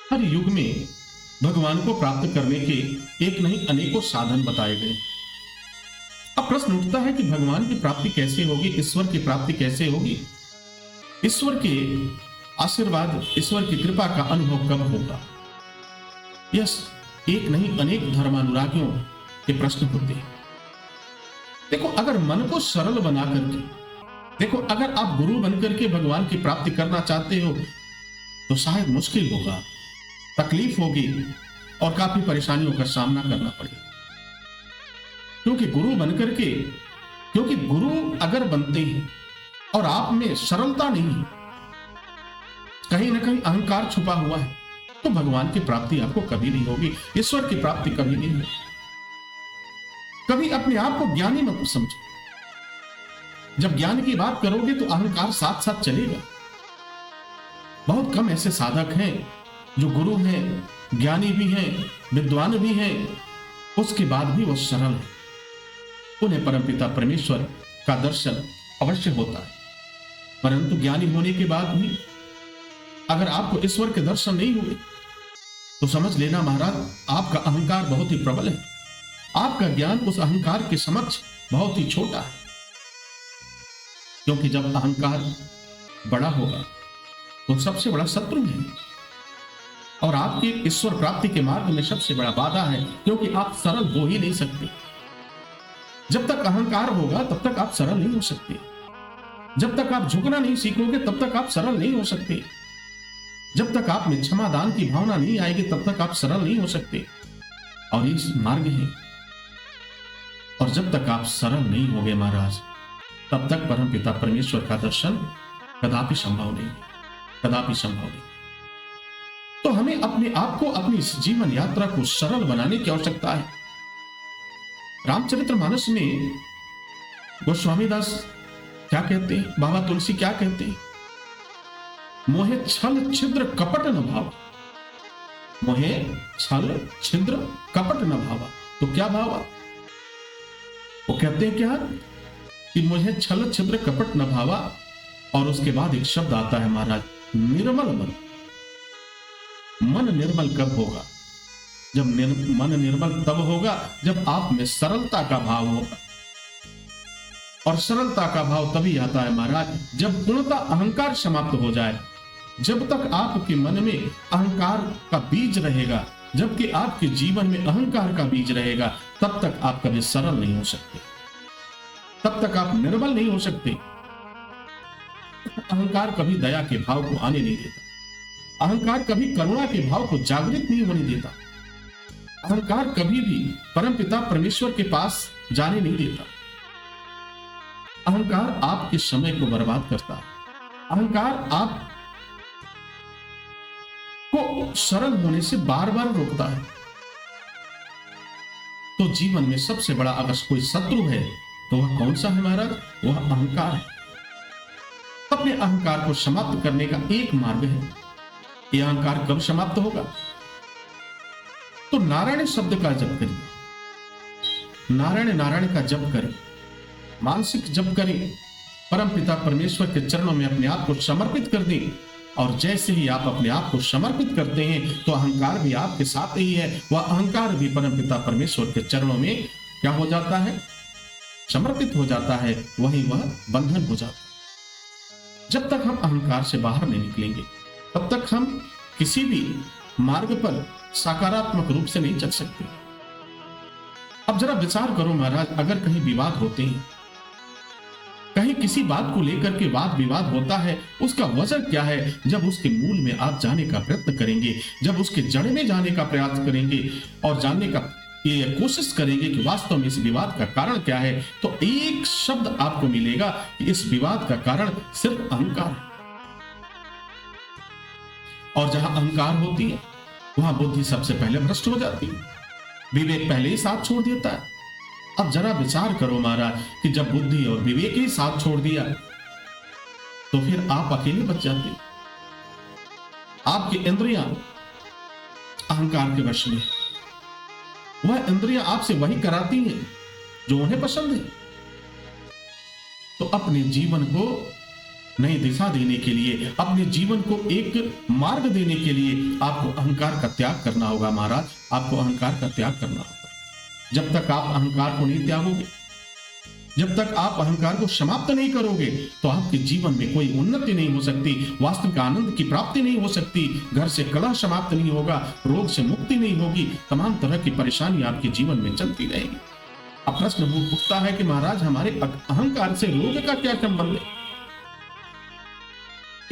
हर युग में भगवान को प्राप्त करने के एक नहीं अनेकों साधन बताए गए। अब प्रश्न उठता है कि भगवान की प्राप्ति कैसे होगी, ईश्वर की प्राप्ति कैसे होगी, ईश्वर के आशीर्वाद, ईश्वर की कृपा का अनुभव कब होगा। यह एक नहीं अनेक धर्मानुरागियों के प्रश्न होते हैं। देखो, अगर मन को सरल बना करके, देखो अगर आप गुरु बनकर के भगवान की प्राप्ति करना चाहते हो तो शायद मुश्किल होगा, तकलीफ होगी और काफी परेशानियों का सामना करना पड़ेगा। क्योंकि गुरु बनकर के, क्योंकि गुरु अगर बनते हैं और आप में सरलता नहीं है, कहीं ना कहीं अहंकार छुपा हुआ है, तो भगवान की प्राप्ति आपको कभी नहीं होगी, ईश्वर की प्राप्ति कभी नहीं होगी। कभी अपने आप को ज्ञानी मत समझो। जब ज्ञान की बात करोगे तो अहंकार साथ साथ चलेगा। बहुत कम ऐसे साधक हैं जो गुरु हैं, ज्ञानी भी हैं, विद्वान भी हैं, उसके बाद भी वो सरल है। उन्हें परमपिता परमेश्वर का दर्शन अवश्य होता है। परंतु ज्ञानी होने के बाद भी अगर आपको ईश्वर के दर्शन नहीं हुए तो समझ लेना महाराज, आपका अहंकार बहुत ही प्रबल है। आपका ज्ञान उस अहंकार के समक्ष बहुत ही छोटा है। क्योंकि जब अहंकार बड़ा होगा तो सबसे बड़ा शत्रु है और आपके ईश्वर प्राप्ति के मार्ग में सबसे बड़ा बाधा है, क्योंकि आप सरल हो ही नहीं सकते। जब तक अहंकार होगा तब तक आप सरल नहीं हो सकते। जब तक आप झुकना नहीं सीखोगे तब तक आप सरल नहीं हो सकते। जब तक आप में क्षमादान की भावना नहीं आएगी तब तक आप सरल नहीं हो सकते। और इस मार्ग है, और जब तक आप सरल नहीं होगे महाराज, तब तक परमपिता परमेश्वर का दर्शन कदापि संभव नहीं, कदापि संभव नहीं। तो हमें अपने आप को, अपनी इस जीवन यात्रा को सरल बनाने की आवश्यकता है। रामचरितमानस में गोस्वामी दास क्या कहते हैं, बाबा तुलसी क्या कहते हैं, मोहे छल छिद्र कपट न भावा। मोहे छल छिद्र कपट न भावा। तो क्या भावा? वो कहते हैं क्या कि मुझे छल छिद्र कपट न भावा, और उसके बाद एक शब्द आता है महाराज, निर्मल मन। मन निर्मल कब होगा? जब मन निर्मल तब होगा जब आप में सरलता का भाव होगा। और सरलता का भाव तभी आता है महाराज जब पूर्णतः अहंकार समाप्त हो जाए। जब तक आपके मन में अहंकार का बीज रहेगा, जबकि आपके जीवन में अहंकार का बीज रहेगा, तब तक आप कभी सरल नहीं हो सकते, तब तक आप निर्मल नहीं हो सकते। अहंकार कभी दया के भाव को आने नहीं देता। अहंकार कभी करुणा के भाव को जागृत नहीं होने देता। अहंकार कभी भी परमपिता परमेश्वर के पास जाने नहीं देता। अहंकार आपके समय को बर्बाद करता है। अहंकार आप को सरल होने से बार बार रोकता है। तो जीवन में सबसे बड़ा अगर कोई शत्रु है तो वह कौन सा है महाराज? वह अहंकार है। अपने अहंकार को समाप्त करने का एक मार्ग है। यह अहंकार कब समाप्त होगा? तो नारायण शब्द का जप करिए, नारायण नारायण का जप करें, मानसिक जप करें, परमपिता परमेश्वर के चरणों में अपने आप को समर्पित कर दें। और जैसे ही आप अपने आप को समर्पित करते हैं तो अहंकार भी आपके साथ ही है। वह अहंकार भी परमपिता परमेश्वर के चरणों में क्या हो जाता है? समर्पित हो जाता है। वही वह बंधन हो जाता है। जब तक हम अहंकार से बाहर नहीं निकलेंगे तब तक हम किसी भी मार्ग पर सकारात्मक रूप से नहीं चल सकते। अब जरा विचार करो महाराज, अगर कहीं विवाद होते हैं, कहीं किसी बात को लेकर के वाद विवाद होता है, उसका वजह क्या है? जब उसके मूल में आप जाने का प्रयत्न करेंगे, जब उसके जड़ में जाने का प्रयास करेंगे और जानने का ये कोशिश करेंगे कि वास्तव में इस विवाद का कारण क्या है, तो एक शब्द आपको मिलेगा कि इस विवाद का कारण सिर्फ अहंकार है। और जहां अहंकार होती है वहां बुद्धि सबसे पहले भ्रष्ट हो जाती है, विवेक पहले ही साथ छोड़ देता है। अब जरा विचार करो महाराज कि जब बुद्धि और विवेक ही साथ छोड़ दिया तो फिर आप अकेले बच जाते। आपकी इंद्रियां अहंकार के वश में, वह इंद्रियां आपसे वही कराती हैं जो उन्हें पसंद है। तो अपने जीवन को नई दिशा देने के लिए, अपने जीवन को एक मार्ग देने के लिए आपको अहंकार का त्याग करना होगा महाराज। आपको अहंकार का त्याग करना होगा। जब तक आप अहंकार को नहीं त्यागोगे, जब तक आप अहंकार को समाप्त नहीं करोगे, तो आपके जीवन में कोई उन्नति नहीं हो सकती, वास्तविक आनंद की प्राप्ति नहीं हो सकती, घर से कलह समाप्त नहीं होगा, रोग से मुक्ति नहीं होगी, तमाम तरह की परेशानी आपके जीवन में चलती रहेगी। अब प्रश्न उठता है कि महाराज हमारे अहंकार से रोग का क्या संबंध है?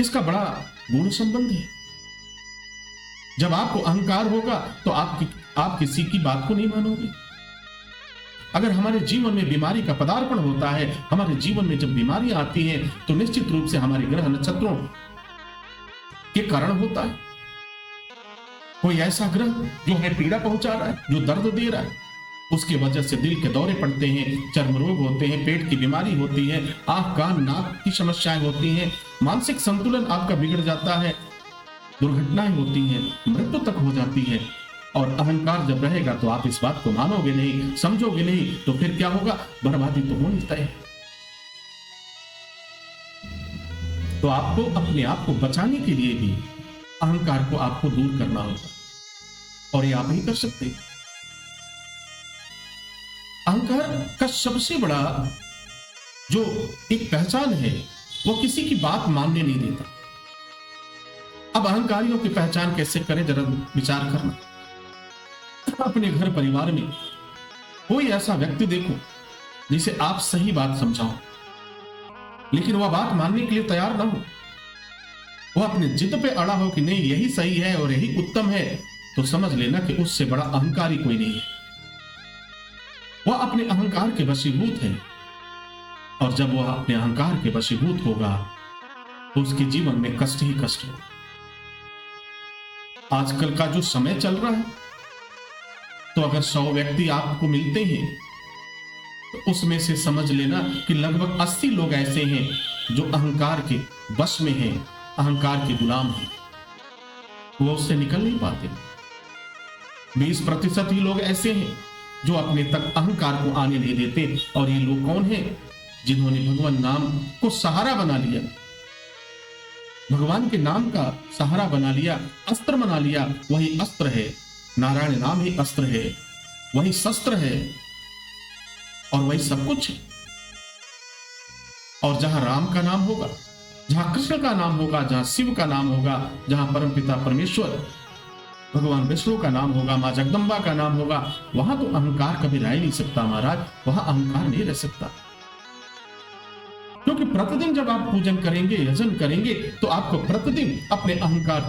इसका बड़ा गूढ़ संबंध है। जब आपको अहंकार होगा तो आप किसी की बात को नहीं मानोगे। अगर हमारे जीवन में बीमारी का पदार्पण होता है, हमारे जीवन में जब बीमारियां आती हैं, तो निश्चित रूप से हमारे ग्रह नक्षत्रों के कारण होता है। कोई ऐसा ग्रह जो हमें पीड़ा पहुंचा रहा है, जो दर्द दे रहा है, उसकी वजह से दिल के दौरे पड़ते हैं, चर्म रोग होते हैं, पेट की बीमारी होती है, आंख कान नाक की समस्याएं होती हैं, मानसिक संतुलन आपका बिगड़ जाता है, दुर्घटनाएं होती हैं, मृत्यु तक हो जाती है। और अहंकार जब रहेगा तो आप इस बात को मानोगे नहीं, समझोगे नहीं, तो फिर क्या होगा? बर्बादी तो होनी तय है। तो आपको अपने आप को बचाने के लिए भी अहंकार को आपको दूर करना होगा, और ये आप ही कर सकते हैं। अहंकार का सबसे बड़ा जो एक पहचान है, वो किसी की बात मानने नहीं देता। अब अहंकारियों की पहचान कैसे करें, जरा विचार करना। अपने घर परिवार में कोई ऐसा व्यक्ति देखो जिसे आप सही बात समझाओ, लेकिन वह बात मानने के लिए तैयार ना हो, वह अपने जिद पे अड़ा हो कि नहीं यही सही है और यही उत्तम है, तो समझ लेना कि उससे बड़ा अहंकारी कोई नहीं है। वह अपने अहंकार के वशीभूत है, और जब वह अपने अहंकार के वशीभूत होगा तो उसके जीवन में कष्ट ही कष्ट होगा। आजकल का जो समय चल रहा है, तो अगर 100 व्यक्ति आपको मिलते हैं, तो उसमें से समझ लेना कि लगभग 80 लोग ऐसे हैं जो अहंकार के वश में हैं, अहंकार के गुलाम हैं, वो उससे निकल नहीं पाते। 20% ही लोग ऐसे हैं जो अपने तक अहंकार को आने नहीं देते। और ये लोग कौन हैं? जिन्होंने भगवान नाम को सहारा बना लिया, भगवान के नाम का सहारा बना लिया, अस्त्र बना लिया। वही अस्त्र है, नारायण नाम ही अस्त्र है, वही शस्त्र है, और वही सब कुछ है। और जहां राम का नाम होगा, जहां कृष्ण का नाम होगा, जहां शिव का नाम होगा, जहां परमपिता परमेश्वर भगवान विष्णु का नाम होगा, मां जगदम्बा का नाम होगा, वहां तो अहंकार कभी रह नहीं सकता महाराज, वहां अहंकार नहीं रह सकता। क्योंकि प्रतिदिन जब आप पूजन करेंगे, यजन करेंगे, तो आपको प्रतिदिन अपने अहंकार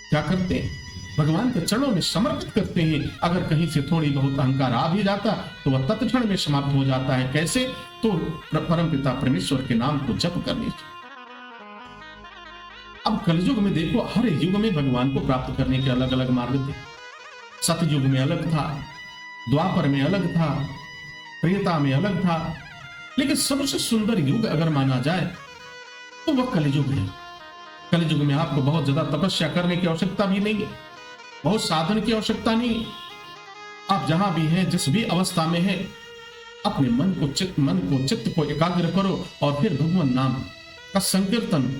क्या करते हैं? भगवान के चरणों में समर्पित करते हैं। अगर कहीं से थोड़ी बहुत अहंकार आ भी जाता तो वह तत्क्षण में समाप्त हो जाता है। कैसे? तो परमपिता परमेश्वर के नाम को जप करने से। अब कलयुग में देखो, हर युग में भगवान को प्राप्त करने के अलग अलग मार्ग थे। सतयुग में अलग था, द्वापर में अलग था, त्रेता में अलग था, लेकिन सबसे सुंदर युग अगर माना जाए तो वह कलयुग है। कलयुग में आपको बहुत ज्यादा तपस्या करने की आवश्यकता भी नहीं है, बहुत साधन की आवश्यकता नहीं। आप जहां भी हैं, जिस भी अवस्था में हैं, अपने मन को चित्त को एकाग्र करो, और फिर भगवान नाम का संकीर्तन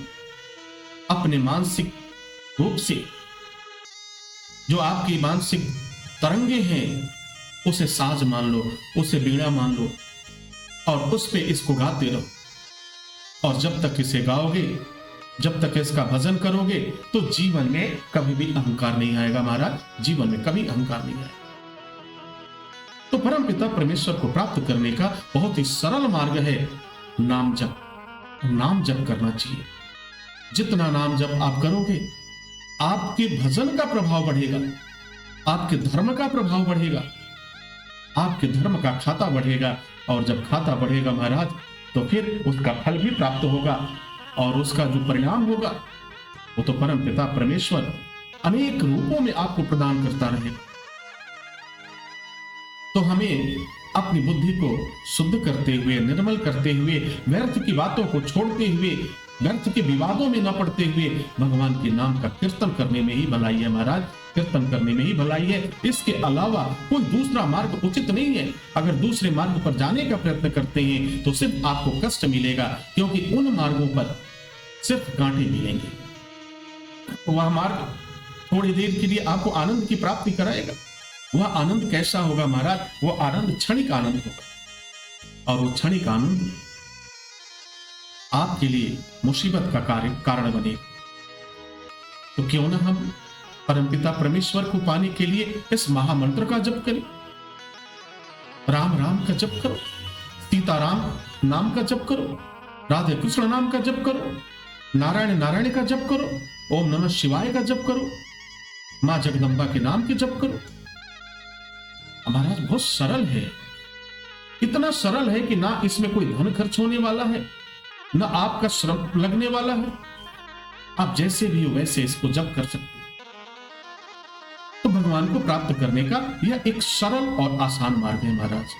अपने मानसिक रूप से, जो आपकी मानसिक तरंगे हैं, उसे साज मान लो, उसे वीणा मान लो, और उस पे इसको गाते रहो। और जब तक इसे गाओगे, जब तक इसका भजन करोगे, तो जीवन में कभी भी अहंकार नहीं आएगा महाराज, जीवन में कभी अहंकार नहीं आएगा। तो परमपिता परमेश्वर को प्राप्त करने का बहुत ही सरल मार्ग है नाम जप। नाम जप करना चाहिए। जितना नाम जप आप करोगे, आपके भजन का प्रभाव बढ़ेगा, आपके धर्म का प्रभाव बढ़ेगा, आपके धर्म का खाता बढ़ेगा। और जब खाता बढ़ेगा महाराज, तो फिर उसका फल भी प्राप्त होगा, और उसका जो परिणाम होगा वो तो परमपिता परमेश्वर अनेक रूपों में आपको प्रदान करता रहेगा। तो हमें अपनी बुद्धि को शुद्ध करते हुए, निर्मल करते हुए, व्यर्थ की बातों को छोड़ते हुए, व्यर्थ के विवादों में न पड़ते हुए, भगवान के नाम का कीर्तन करने में ही भलाई है महाराज, कीर्तन करने में ही भलाई है। इसके अलावा कोई दूसरा मार्ग उचित नहीं है। अगर दूसरे मार्ग पर जाने का प्रयत्न करते हैं तो सिर्फ आपको कष्ट मिलेगा, क्योंकि उन मार्गों पर सिर्फ कांटे मिलेंगे। वह मार्ग थोड़ी देर के लिए आपको आनंद की प्राप्ति कराएगा। वह आनंद कैसा होगा महाराज? वह आनंद क्षणिक आनंद होगा, और वो क्षणिक आनंद आपके लिए मुसीबत का कारण बने। तो क्यों ना हम परमपिता परमेश्वर को पाने के लिए इस महामंत्र का जप करें। राम राम का जप करो, सीताराम नाम का जप करो, राधे कृष्ण नाम का जप करो, नारायण नारायण का जप करो, ओम नमः शिवाय का जप करो, मां जगदम्बा के नाम के जप करो। महाराज बहुत सरल है, इतना सरल है कि ना इसमें कोई धन खर्च होने वाला है, ना आपका श्रम लगने वाला है। आप जैसे भी हो वैसे इसको जप कर सकते हैं। तो भगवान को प्राप्त करने का यह एक सरल और आसान मार्ग है महाराज।